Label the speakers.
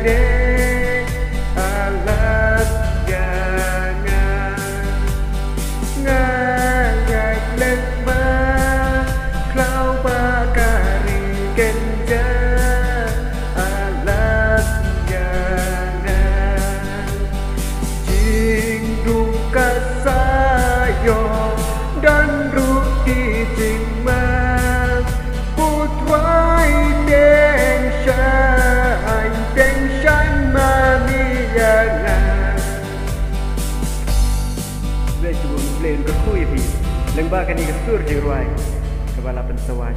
Speaker 1: dek alat jangan ngajak lembah klau bakari kenja alat jangan jing duka sayo dan ruki jing mas putrai deng shine mami jangan Bleh cuma bleh ke kui pi lembah kan ni ke sur je ruai kepala pensawah